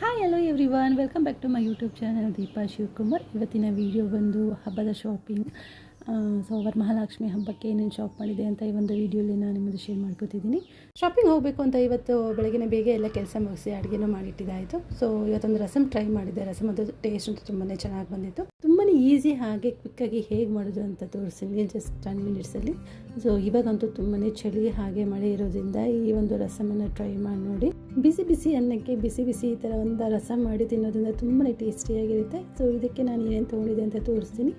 Hi hello everyone, welcome back to my YouTube channel Deepa Shivakumar. ಇವತ್ತಿನ video ಬಂದು ಹಬ್ಬದ shopping. So Varamahalakshmi ಹಬ್ಬಕ್ಕೆ ಏನೇನು ಶಾಪ್ ಮಾಡಿದೆ ಅಂತ ಈ ಒಂದು ವೀಡಿಯೋಲಿ ನಾನು ನಿಮ್ಮದು ಶೇರ್ ಮಾಡ್ಕೊತಿದ್ದೀನಿ. ಶಾಪಿಂಗ್ ಹೋಗಬೇಕು ಅಂತ ಇವತ್ತು ಬೆಳಗ್ಗೆ ಬೇಗ ಎಲ್ಲ ಕೆಲಸ ಮುಗಿಸಿ ಅಡುಗೆನೂ ಮಾಡಿಟ್ಟಿದ್ದಾಯಿತು. ಸೊ ಇವತ್ತೊಂದು ರಸಮ್ ಟ್ರೈ ಮಾಡಿದೆ. ರಸಮ್ ಅದು ಟೇಸ್ಟ್ ಅಂತೂ ತುಂಬಾ ಚೆನ್ನಾಗಿ ಬಂದಿತ್ತು. ತುಂಬಾ ಈಸಿ, ಹಾಗೆ ಕ್ವಿಕ್ಕಾಗಿ ಹೇಗೆ ಮಾಡೋದು ಅಂತ ತೋರಿಸ್ತೀನಿ ಜಸ್ಟ್ 10 ಮಿನಿಟ್ಸಲ್ಲಿ. ಸೊ ಇವಾಗಂತೂ ತುಂಬಾ ಚಳಿ ಹಾಗೆ ಮಳೆ ಇರೋದ್ರಿಂದ ಈ ಒಂದು ರಸಮನ್ನು ಟ್ರೈ ಮಾಡಿ ನೋಡಿ. ಬಿಸಿ ಬಿಸಿ ಅನ್ನಕ್ಕೆ ಬಿಸಿ ಬಿಸಿ ಈ ಥರ ಒಂದು ರಸಮ್ ಮಾಡಿ ತಿನ್ನೋದ್ರಿಂದ ತುಂಬಾ ಟೇಸ್ಟಿಯಾಗಿರುತ್ತೆ. ಸೊ ಇದಕ್ಕೆ ನಾನು ಏನೇನು ತೊಗೊಂಡಿದ್ದೆ ಅಂತ ತೋರಿಸ್ತೀನಿ.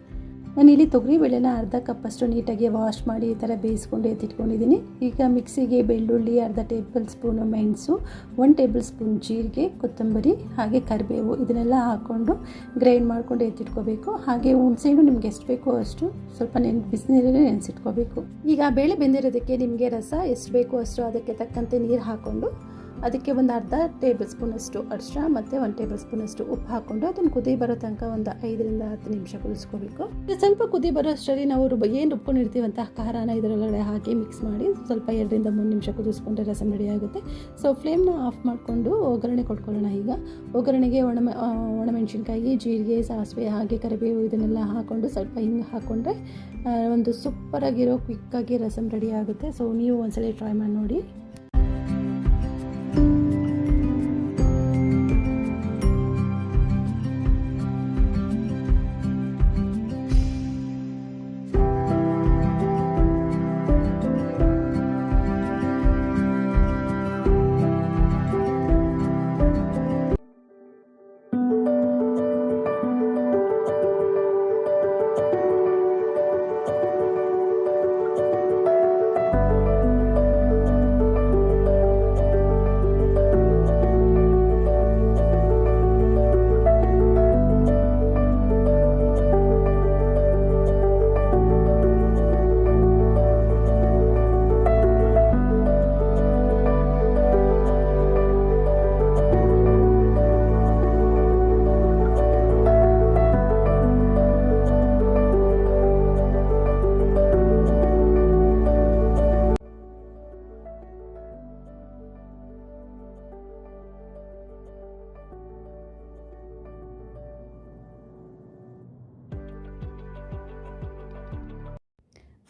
ನಾನು ಇಲ್ಲಿ ತೊಗರಿಬೇಳೆನ ಅರ್ಧ ಕಪ್ಪಷ್ಟು ನೀಟಾಗಿ ವಾಶ್ ಮಾಡಿ ಈ ಥರ ಬೇಯಿಸ್ಕೊಂಡು ಎತ್ತಿಟ್ಕೊಂಡಿದ್ದೀನಿ. ಈಗ ಮಿಕ್ಸಿಗೆ ಬೆಳ್ಳುಳ್ಳಿ, ಅರ್ಧ ಟೇಬಲ್ ಸ್ಪೂನು ಮೆಣಸು, 1 ಟೇಬಲ್ ಸ್ಪೂನ್ ಜೀರಿಗೆ, ಕೊತ್ತಂಬರಿ ಹಾಗೆ ಕರಿಬೇವು ಇದನ್ನೆಲ್ಲ ಹಾಕ್ಕೊಂಡು ಗ್ರೈಂಡ್ ಮಾಡ್ಕೊಂಡು ಎತ್ತಿಟ್ಕೋಬೇಕು. ಹಾಗೆ ಹುಣಸೆಹಣ್ಣು ನಿಮ್ಗೆ ಎಷ್ಟು ಬೇಕೋ ಅಷ್ಟು ಸ್ವಲ್ಪ ಬಿಸಿನೀರಲ್ಲೇ ನೆನೆಸಿಟ್ಕೋಬೇಕು. ಈಗ ಬೇಳೆ ಬೆಂದಿರೋದಕ್ಕೆ ನಿಮಗೆ ರಸ ಎಷ್ಟು ಬೇಕೋ ಅಷ್ಟು ಅದಕ್ಕೆ ತಕ್ಕಂತೆ ನೀರು ಹಾಕ್ಕೊಂಡು ಅದಕ್ಕೆ ಒಂದು ಅರ್ಧ ಟೇಬಲ್ ಸ್ಪೂನಷ್ಟು ಅರಿಶಿನ ಮತ್ತು 1 ಟೇಬಲ್ ಸ್ಪೂನಷ್ಟು ಉಪ್ಪು ಹಾಕ್ಕೊಂಡು ಅದನ್ನು ಕುದಿ ಬರೋ ತನಕ ಒಂದು 5 ರಿಂದ 10 ನಿಮಿಷ ಕುದಿಸ್ಕೋಬೇಕು. ಸ್ವಲ್ಪ ಕುದಿ ಬರೋ ಅಷ್ಟರಲ್ಲಿ ನಾವು ಏನು ರುಬ್ಕೊಂಡಿರ್ತೀವಂತ ಖಾರನ ಇದರೊಳಗಡೆ ಹಾಕಿ ಮಿಕ್ಸ್ ಮಾಡಿ ಸ್ವಲ್ಪ 2 ರಿಂದ 3 ನಿಮಿಷ ಕುದಿಸ್ಕೊಂಡ್ರೆ ರಸಮ್ ರೆಡಿ ಆಗುತ್ತೆ. ಸೊ ಫ್ಲೇಮ್ನ ಆಫ್ ಮಾಡಿಕೊಂಡು ಒಗ್ಗರಣೆ ಕೊಟ್ಕೊಳ್ಳೋಣ. ಈಗ ಒಗ್ಗರಣೆಗೆ ಒಣಮೆಣಸಿನ್ಕಾಯಿ, ಜೀರಿಗೆ, ಸಾಸಿವೆ ಹಾಗೆ ಕರಿಬೇವು ಇದನ್ನೆಲ್ಲ ಹಾಕ್ಕೊಂಡು ಸ್ವಲ್ಪ ಹಿಂಗೆ ಹಾಕ್ಕೊಂಡ್ರೆ ಒಂದು ಸೂಪರಾಗಿರೋ ಕ್ವಿಕ್ಕಾಗಿ ರಸಮ್ ರೆಡಿ ಆಗುತ್ತೆ. ಸೊ ನೀವು ಒಂದ್ಸಲ ಟ್ರೈ ಮಾಡಿ ನೋಡಿ.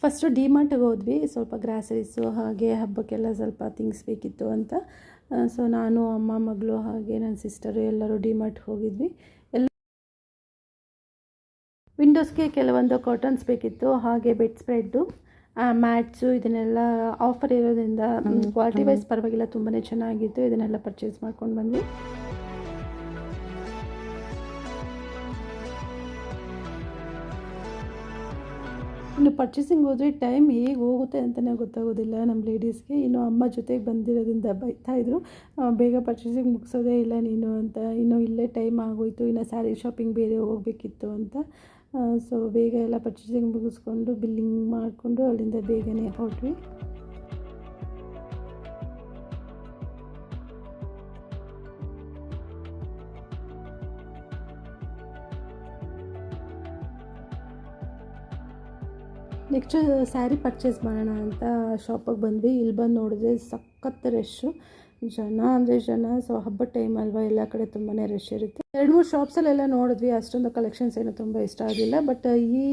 ಫಸ್ಟು ಡಿಮಾರ್ಟ್ಗೆ ಹೋದ್ವಿ, ಸ್ವಲ್ಪ ಗ್ರಾಸರೀಸು ಹಾಗೆ ಹಬ್ಬಕ್ಕೆಲ್ಲ ಸ್ವಲ್ಪ ಥಿಂಗ್ಸ್ ಬೇಕಿತ್ತು ಅಂತ. ಸೊ ನಾನು, ಅಮ್ಮ, ಮಗಳು ಹಾಗೆ ನನ್ನ ಸಿಸ್ಟರು ಎಲ್ಲರೂ ಡಿಮಾರ್ಟ್ಗೆ ಹೋಗಿದ್ವಿ. ವಿಂಡೋಸ್ಗೆ ಕೆಲವೊಂದು ಕಾಟನ್ಸ್ ಬೇಕಿತ್ತು, ಹಾಗೆ ಬೆಡ್ ಸ್ಪ್ರೆಡ್ಡು, ಮ್ಯಾಟ್ಸು ಇದನ್ನೆಲ್ಲ ಆಫರ್ ಇರೋದ್ರಿಂದ ಕ್ವಾಲಿಟಿ ವೈಸ್ ಪರವಾಗಿಲ್ಲ, ತುಂಬಾ ಚೆನ್ನಾಗಿತ್ತು. ಇದನ್ನೆಲ್ಲ ಪರ್ಚೇಸ್ ಮಾಡ್ಕೊಂಡು ಬಂದ್ವಿ. ಇನ್ನು ಪರ್ಚೇಸಿಂಗ್ ಹೋದರೆ ಟೈಮ್ ಹೇಗೆ ಹೋಗುತ್ತೆ ಅಂತಲೇ ಗೊತ್ತಾಗೋದಿಲ್ಲ ನಮ್ಮ ಲೇಡೀಸ್ಗೆ. ಇನ್ನು ಅಮ್ಮ ಜೊತೆಗೆ ಬಂದಿರೋದ್ರಿಂದ ಬೈತಾಯಿದ್ರು, ಬೇಗ ಪರ್ಚೇಸಿಂಗ್ ಮುಗಿಸೋದೇ ಇಲ್ಲ ನೀನು ಅಂತ. ಇನ್ನು ಇಲ್ಲೇ ಟೈಮ್ ಆಗೋಯಿತು, ಇನ್ನು ಸ್ಯಾರಿ ಶಾಪಿಂಗ್ ಬೇರೆ ಹೋಗಬೇಕಿತ್ತು ಅಂತ. ಸೊ ಬೇಗ ಎಲ್ಲ ಪರ್ಚೇಸಿಂಗ್ ಮುಗಿಸ್ಕೊಂಡು ಬಿಲ್ಲಿಂಗ್ ಮಾಡಿಕೊಂಡು ಅಲ್ಲಿಂದ ಬೇಗನೆ ಹೊರಟ್ವಿ. ನೆಕ್ಸ್ಟ್ ಸ್ಯಾರಿ ಪರ್ಚೇಸ್ ಮಾಡೋಣ ಅಂತ ಶಾಪಿಗೆ ಬಂದ್ವಿ. ಇಲ್ಲಿ ಬಂದು ನೋಡಿದ್ರೆ ಸಖತ್ ರಶ್ಶು, ಜನ ಅಂದರೆ ಜನ. ಸೊ ಹಬ್ಬದ ಟೈಮ್ ಅಲ್ವಾ, ಎಲ್ಲ ಕಡೆ ತುಂಬಾ ರಶ್ ಇರುತ್ತೆ. 2-3 ಶಾಪ್ಸಲ್ಲೆಲ್ಲ ನೋಡಿದ್ವಿ, ಅಷ್ಟೊಂದು ಕಲೆಕ್ಷನ್ಸ್ ಏನೂ ತುಂಬ ಇಷ್ಟ ಆಗಿಲ್ಲ. ಬಟ್ ಈ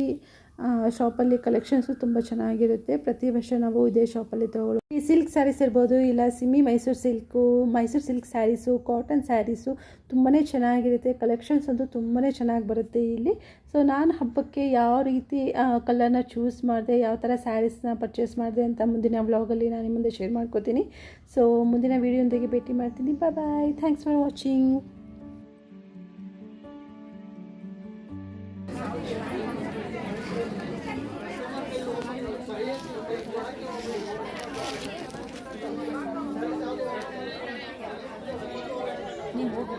ಶಾಪಲ್ಲಿ ಕಲೆಕ್ಷನ್ಸು ತುಂಬ ಚೆನ್ನಾಗಿರುತ್ತೆ. ಪ್ರತಿ ವರ್ಷ ನಾವು ಇದೇ ಶಾಪಲ್ಲಿ ತೊಗೊಳ್ಳೋದು. ಈ ಸಿಲ್ಕ್ ಸ್ಯಾರೀಸ್ ಇರ್ಬೋದು, ಇಲ್ಲ ಮೈಸೂರು ಸಿಲ್ಕ್ ಸ್ಯಾರೀಸು, ಕಾಟನ್ ಸ್ಯಾರೀಸು ತುಂಬಾ ಚೆನ್ನಾಗಿರುತ್ತೆ. ಕಲೆಕ್ಷನ್ಸ್ ಅಂತೂ ತುಂಬಾ ಚೆನ್ನಾಗಿ ಬರುತ್ತೆ ಇಲ್ಲಿ. ಸೊ ನಾನು ಹಬ್ಬಕ್ಕೆ ಯಾವ ರೀತಿ ಕಲರ್ನ ಚೂಸ್ ಮಾಡಿದೆ, ಯಾವ ಥರ ಸ್ಯಾರೀಸ್ನ ಪರ್ಚೇಸ್ ಮಾಡಿದೆ ಅಂತ ಮುಂದಿನ ವ್ಲಾಗಲ್ಲಿ ನಾನು ನಿಮ್ಮ ಮುಂದೆ ಶೇರ್ ಮಾಡ್ಕೋತೀನಿ. ಸೊ ಮುಂದಿನ ವೀಡಿಯೋದೊಂದಿಗೆ ಭೇಟಿ ಮಾಡ್ತೀನಿ. ಬಾಯ್, ಥ್ಯಾಂಕ್ಸ್ ಫಾರ್ ವಾಚಿಂಗ್. ನೀವು ಹೋಗಿ